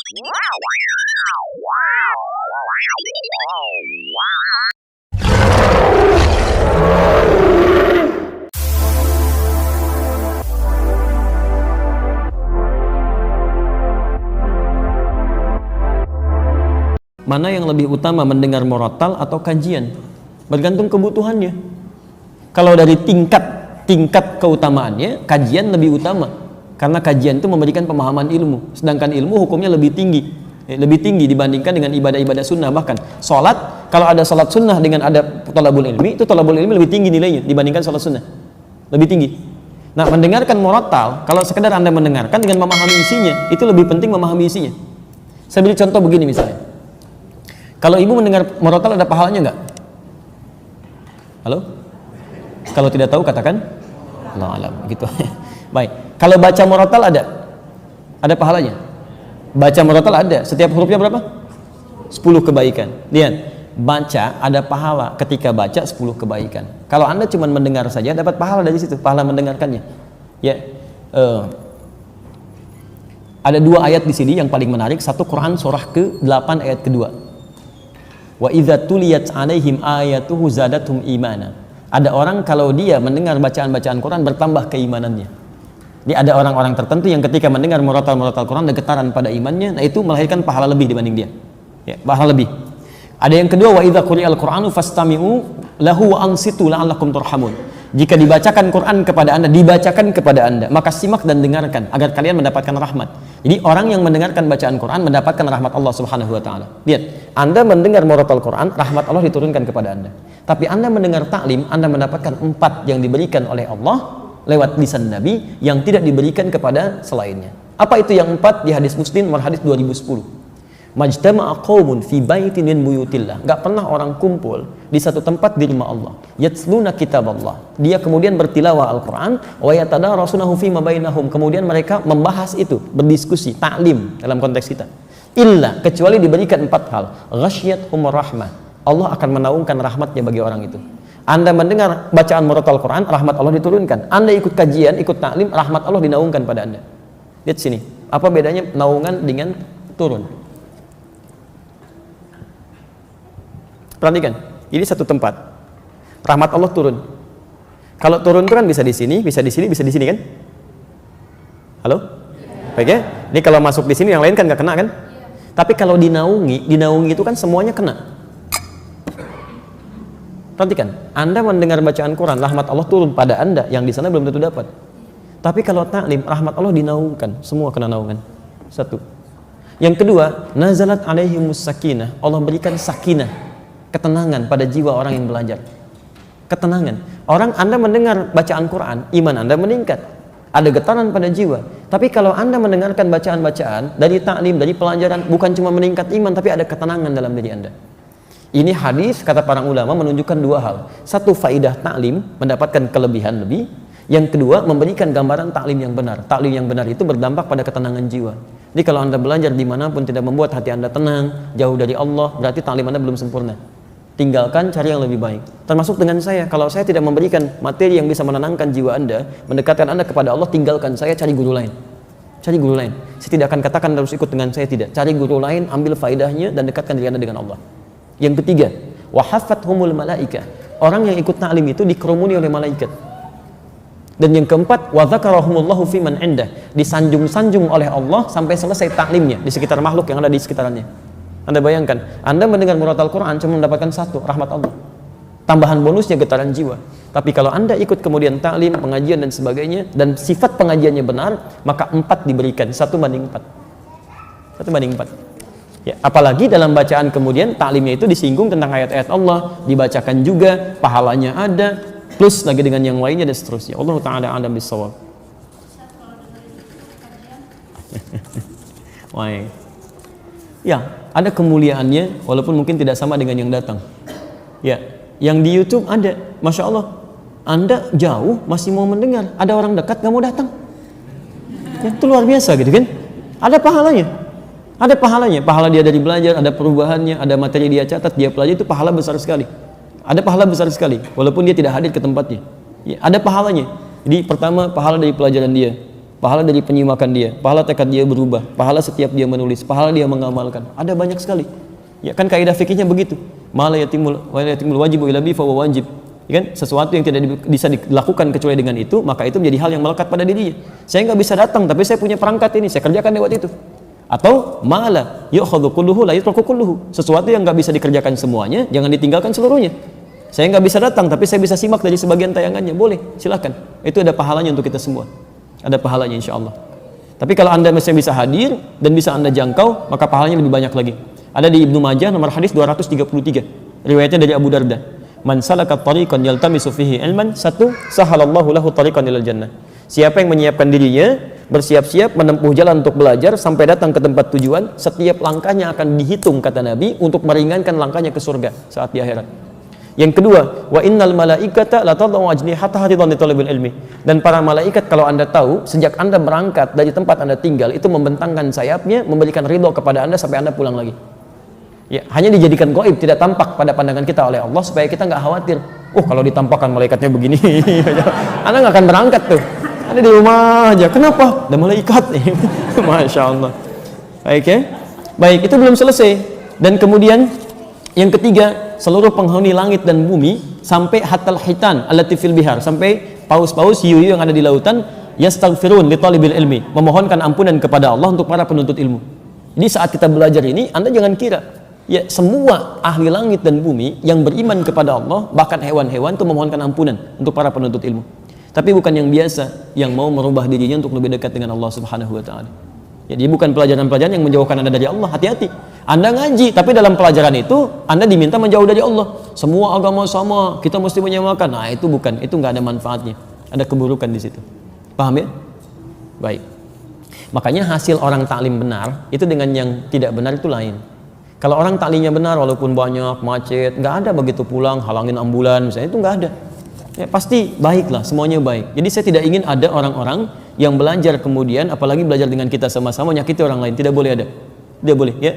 Mana yang lebih utama, mendengar murattal atau kajian? Bergantung kebutuhannya. Kalau dari tingkat keutamaannya, kajian lebih utama, karena kajian itu memberikan pemahaman ilmu, sedangkan ilmu hukumnya lebih tinggi dibandingkan dengan ibadah-ibadah sunnah. Bahkan sholat, kalau ada sholat sunnah dengan ada thalabul ilmi, itu thalabul ilmi lebih tinggi nilainya dibandingkan sholat sunnah, lebih tinggi. Nah, mendengarkan murattal, kalau sekedar Anda mendengarkan dengan memahami isinya, itu lebih penting memahami isinya. Saya beri contoh begini misalnya. Kalau ibu mendengar murattal ada pahalanya enggak? Halo? Kalau tidak tahu katakan Allah alam, gitu. Baik. Kalau baca murattal ada pahalanya. Baca murattal ada. Setiap hurufnya berapa? 10 kebaikan. Lihat, baca ada pahala ketika baca 10 kebaikan. Kalau Anda cuma mendengar saja dapat pahala dari situ, pahala mendengarkannya. Ya. Ada 2 ayat di sini yang paling menarik. Satu Quran surah ke-8 ayat kedua. Wa idza tuliyat 'alaihim ayatuhu zadatuhum imana. Ada orang kalau dia mendengar bacaan-bacaan Quran bertambah keimanannya. Jadi ada orang-orang tertentu yang ketika mendengar murattal Quran ada getaran pada imannya, nah itu melahirkan pahala lebih dibanding dia. Ya, pahala lebih. Ada yang kedua, wa idza quri'al Qur'anu fastami'u lahu wa ansitu la'allakum turhamun. Jika dibacakan Quran kepada Anda, maka simak dan dengarkan agar kalian mendapatkan rahmat. Jadi orang yang mendengarkan bacaan Quran mendapatkan rahmat Allah Subhanahu wa taala. Lihat, Anda mendengar murattal Quran, rahmat Allah diturunkan kepada Anda. Tapi Anda mendengar taklim, Anda mendapatkan 4 yang diberikan oleh Allah lewat lisan Nabi yang tidak diberikan kepada selainnya. Apa itu yang 4? Di hadis Muslim nomor hadis 2010. Majtama'a qaumun fi baitin min buyutillah. Enggak pernah orang kumpul di satu tempat di rumah Allah. Yatsluna kitaballah. Dia kemudian bertilawah Al-Qur'an wa yatadarasunahu fi ma bainahum. Kemudian mereka membahas itu, berdiskusi, taklim dalam konteks kita. Illa, kecuali diberikan 4 hal. Ghasyiyatuhum rahmah. Allah akan menaungkan rahmatnya bagi orang itu. Anda mendengar bacaan murattal Quran, rahmat Allah diturunkan. Anda ikut kajian, ikut taklim, rahmat Allah dinaungkan pada Anda. Lihat sini. Apa bedanya naungan dengan turun? Perhatikan, ini satu tempat. Rahmat Allah turun. Kalau turun itu kan bisa di sini, bisa di sini, bisa di sini kan? Halo? Baik ya? Ini kalau masuk di sini yang lain kan nggak kena kan? Tapi kalau dinaungi itu kan semuanya kena. Perhatikan, Anda mendengar bacaan Quran, rahmat Allah turun pada Anda, yang di sana belum tentu dapat. Tapi kalau taklim, rahmat Allah dinaungkan, semua kena naungan. Satu. Yang kedua, nazalat alaihimus sakinah. Allah berikan sakinah, ketenangan pada jiwa orang yang belajar. Ketenangan. Orang Anda mendengar bacaan Quran, iman Anda meningkat. Ada getaran pada jiwa. Tapi kalau Anda mendengarkan bacaan-bacaan dari taklim, dari pelajaran, bukan cuma meningkat iman, tapi ada ketenangan dalam diri Anda. Ini hadis, kata para ulama, menunjukkan 2 hal. Satu, faidah taklim, mendapatkan kelebihan lebih. Yang kedua, memberikan gambaran taklim yang benar. Taklim yang benar itu berdampak pada ketenangan jiwa. Jadi kalau Anda belajar dimanapun tidak membuat hati Anda tenang, jauh dari Allah, berarti taklim Anda belum sempurna. Tinggalkan, cari yang lebih baik. Termasuk dengan saya, kalau saya tidak memberikan materi yang bisa menenangkan jiwa Anda, mendekatkan Anda kepada Allah, tinggalkan saya, cari guru lain. Cari guru lain. Saya tidak akan katakan harus ikut dengan saya, tidak. Cari guru lain, ambil faidahnya dan dekatkan diri Anda dengan Allah. Yang ketiga, wa haffathumul malaikah. Orang yang ikut taklim itu dikerumuni oleh malaikat. Dan yang keempat, wa dzakarahumullahu fi man indah. Disanjung-sanjung oleh Allah sampai selesai taklimnya di sekitar makhluk yang ada di sekitarannya. Anda bayangkan, Anda mendengar murattal Quran cuma mendapatkan 1, rahmat Allah. Tambahan bonusnya getaran jiwa. Tapi kalau Anda ikut kemudian taklim, pengajian dan sebagainya, dan sifat pengajiannya benar, maka 4 diberikan, 1:4. 1:4. Ya, apalagi dalam bacaan kemudian taklimnya itu disinggung tentang ayat-ayat Allah, dibacakan juga, pahalanya ada, plus lagi dengan yang lainnya dan seterusnya. Allah Ta'ala a'lam bissawab. Wah. Ya, ada kemuliaannya walaupun mungkin tidak sama dengan yang datang. Ya, yang di YouTube ada, Masya Allah, Anda jauh masih mau mendengar, ada orang dekat nggak mau datang. Ya, itu luar biasa gitu kan? Ada pahalanya. Ada pahalanya, pahala dia dari belajar, ada perubahannya, ada materi dia catat, dia pelajari, itu pahala besar sekali. Ada pahala besar sekali, walaupun dia tidak hadir ke tempatnya. Ya, ada pahalanya. Jadi pertama, pahala dari pelajaran dia. pahala dari penyimakan dia, pahala tekad dia berubah, pahala setiap dia menulis, pahala dia mengamalkan. Ada banyak sekali. Ya kan kaidah fikihnya begitu. Ma la yatimul wajibu illa bi fa wajib. Ya kan? Sesuatu yang tidak bisa dilakukan kecuali dengan itu, maka itu menjadi hal yang melekat pada dirinya. Saya nggak bisa datang, tapi saya punya perangkat ini, saya kerjakan lewat itu. Atau ma'ala yu'khadhu kulluhu la yutruku kulluhu. Sesuatu yang nggak bisa dikerjakan semuanya, jangan ditinggalkan seluruhnya. Saya nggak bisa datang, tapi saya bisa simak dari sebagian tayangannya. Boleh, silakan. Itu ada pahalanya untuk kita semua. Ada pahalanya insya Allah. Tapi kalau anda masih bisa hadir dan bisa anda jangkau, maka pahalanya lebih banyak lagi. Ada di Ibnu Majah nomor hadis 233. Riwayatnya dari Abu Darda. Man salaka tariqan yaltamisu fihi ilman, satu, sahalallahu lahu tariqan ilal jannah. Siapa yang menyiapkan dirinya, bersiap-siap menempuh jalan untuk belajar sampai datang ke tempat tujuan, setiap langkahnya akan dihitung kata Nabi untuk meringankan langkahnya ke surga saat di akhirat. Yang kedua, wa innal malaikata la tad'u ajnihataha ridwan li talabil ilmi. Dan para malaikat kalau Anda tahu, sejak Anda berangkat dari tempat Anda tinggal itu membentangkan sayapnya, memberikan ridho kepada Anda sampai Anda pulang lagi. Ya, hanya dijadikan gaib, tidak tampak pada pandangan kita oleh Allah supaya kita nggak khawatir. Oh, kalau ditampakkan malaikatnya begini, Anda nggak akan berangkat tuh. Anda di rumah aja. Kenapa? Ada malaikat. Masya Allah. Baik ya. Baik, itu belum selesai. Dan kemudian yang ketiga, seluruh penghuni langit dan bumi sampai hatal hitan allati fil bihar, sampai paus-paus hiu-hiu yang ada di lautan, yastaghfirun li talibil ilmi, memohonkan ampunan kepada Allah untuk para penuntut ilmu. Jadi saat kita belajar ini, Anda jangan kira ya semua ahli langit dan bumi yang beriman kepada Allah, bahkan hewan-hewan itu memohonkan ampunan untuk para penuntut ilmu. Tapi bukan yang biasa yang mau merubah dirinya untuk lebih dekat dengan Allah Subhanahu wa taala. Jadi bukan pelajaran-pelajaran yang menjauhkan Anda dari Allah. Hati-hati. Anda ngaji, tapi dalam pelajaran itu Anda diminta menjauh dari Allah. Semua agama sama, kita mesti menyamakan. Nah, itu bukan, itu nggak ada manfaatnya. Ada keburukan di situ. Paham ya? Baik. Makanya hasil orang taklim benar itu dengan yang tidak benar itu lain. Kalau orang taklimnya benar walaupun banyak macet, nggak ada begitu pulang halangin ambulan misalnya, itu nggak ada. Ya, pasti baiklah, semuanya baik. Jadi saya tidak ingin ada orang-orang yang belajar kemudian apalagi belajar dengan kita sama-sama nyakiti orang lain. Tidak boleh ada. Tidak boleh ya.